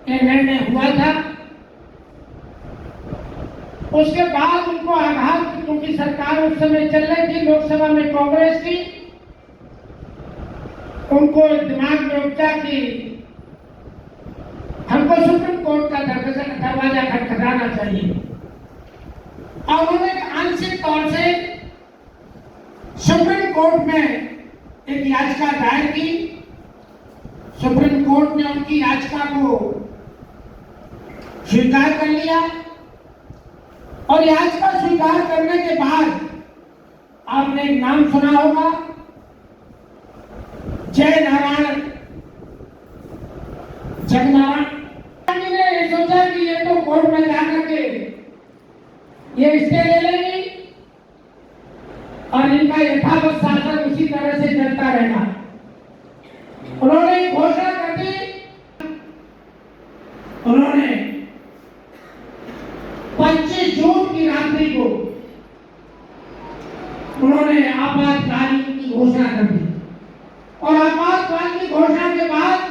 ये निर्णय हुआ था। उसके बाद उनको आघात, क्योंकि सरकार उस समय चल रही थी लोकसभा में कांग्रेस की, उनको दिमाग में उपजा कि हमको सुप्रीम कोर्ट का दरवाजा खटखटाना चाहिए। और उन्होंने आंशिक तौर से सुप्रीम कोर्ट में एक याचिका दायर की। सुप्रीम कोर्ट ने उनकी याचिका को स्वीकार कर लिया और याचिका स्वीकार करने के बाद आपने एक नाम सुना होगा, जय नारायण जगनारायण। ने ये सोचा कि ये तो कोर्ट में जाकर के ये स्टे ले लेंगी और इनका यथावत शासन उसी तरह से चलता रहेगा। उन्होंने घोषणा कर दी। उन्होंने 25 जून की रात्रि को उन्होंने आपातकाल की घोषणा कर दी और आपातकाल की घोषणा के बाद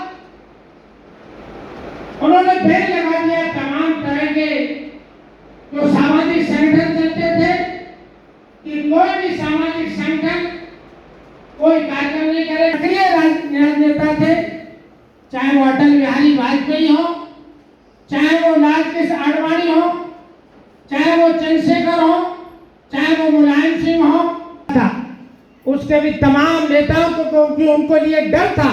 उन्होंने फिर लगा दिया तमाम तरह के जो सामाजिक संगठन चलते थे कि कोई भी सामाजिक संगठन कोई कार्यक्रम नहीं करे। सक्रिय राजनेता थे, चाहे वो अटल बिहारी वाजपेयी हो, चाहे वो लाल कृष्ण आडवाणी हो, चाहे वो चंद्रशेखर हो, चाहे वो मुलायम सिंह हो, उसके भी तमाम नेताओं को, क्योंकि उनको लिए डर था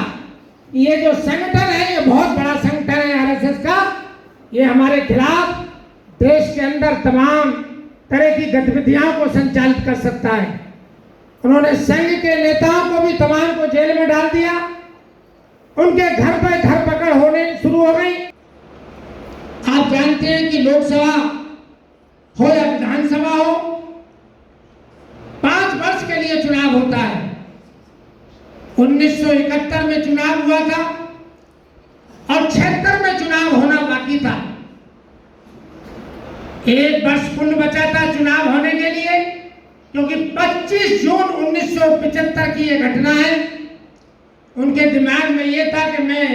ये जो संगठन है ये बहुत बड़ा संगठन है आरएसएस का, ये हमारे खिलाफ देश के अंदर तमाम तरह की गतिविधियों को संचालित कर सकता है। उन्होंने संघ के नेताओं को भी तमाम को जेल में डाल दिया। उनके घर पर धरपकड़ होने शुरू हो गई। आप जानते हैं कि लोकसभा हो या विधानसभा हो, 5 वर्ष के लिए चुनाव होता है। 1971 में चुनाव हुआ था और 76 में चुनाव होना बाकी था। 1 वर्ष कुल बचा था चुनाव होने के लिए, क्योंकि 25 जून 1975 की ये घटना है। उनके दिमाग में ये था कि मैं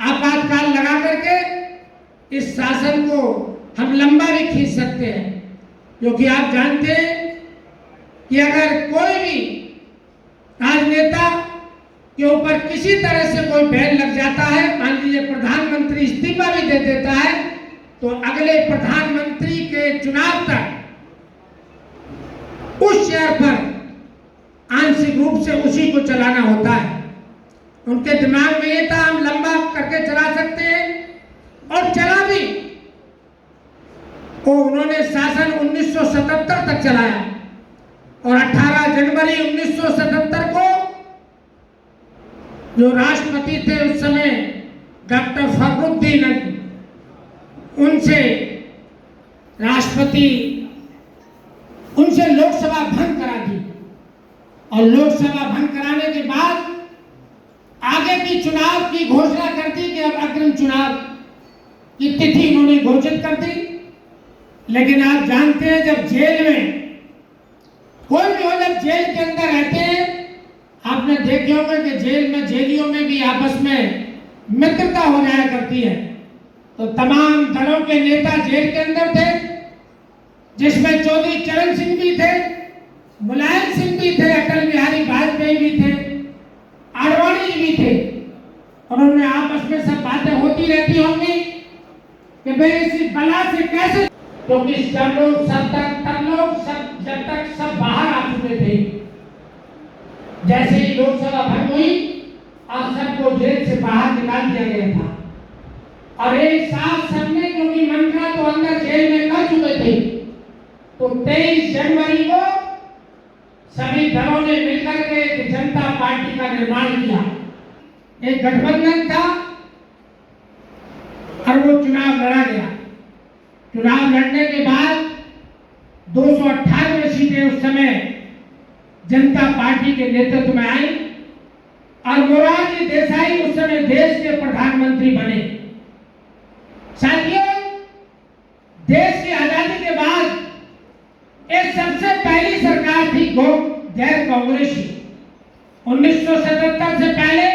आपातकाल लगा करके इस शासन को हम लंबा भी खींच सकते हैं, क्योंकि आप जानते हैं कि अगर कोई भी राजनेता के ऊपर किसी तरह से कोई बैन लग जाता है, मान लीजिए प्रधानमंत्री इस्तीफा भी दे देता है, तो अगले प्रधानमंत्री के चुनाव तक उस शेयर पर आंशिक रूप से उसी को चलाना होता है। उनके दिमाग में ये था हम लंबा करके चला सकते हैं और चला भी। तो उन्होंने शासन 1977 तक चलाया और 18 जनवरी 1977 को जो राष्ट्रपति थे उस समय डॉक्टर फखरुद्दीन, उनसे राष्ट्रपति उनसे लोकसभा भंग करा दी और लोकसभा भंग कराने के बाद आगे की चुनाव की घोषणा कर दी कि अब अग्रिम चुनाव की तिथि उन्होंने घोषित कर दी। लेकिन आप जानते हैं जब जेल में कोई भी हो, जब जेल के अंदर रहते हैं, आपने देखे होंगे कि जेल में जेलियों में भी आपस में मित्रता हो जाया करती है। तो तमाम दलों के नेता जेल के अंदर थे, जिसमें चौधरी चरण सिंह भी थे, मुलायम सिंह भी थे, अटल बिहारी वाजपेयी भी थे, आडवाणी भी थे। उन्होंने आपस में सब बातें होती रहती होंगी कि भाई इस बला से कैसे, क्योंकि जब लोग जब तक सब बाहर आ चुके थे, जैसे ही लोकसभा भंग हुई और सबको जेल से बाहर निकाल दिया गया था और एक साथ सबने, क्योंकि मंत्रा तो अंदर जेल में कर चुके थे, तो 23 जनवरी को सभी दलों ने मिलकर के एक जनता पार्टी का निर्माण किया। एक गठबंधन था और वो चुनाव लड़ा गया। चुनाव लड़ने के बाद 298 सीटें उस समय जनता पार्टी के नेतृत्व में आई और मोरारजी देसाई उस समय देश के प्रधानमंत्री बने। साथियों, देश की आजादी के बाद एक सबसे पहली सरकार थी गैर कांग्रेसी। 1977 से पहले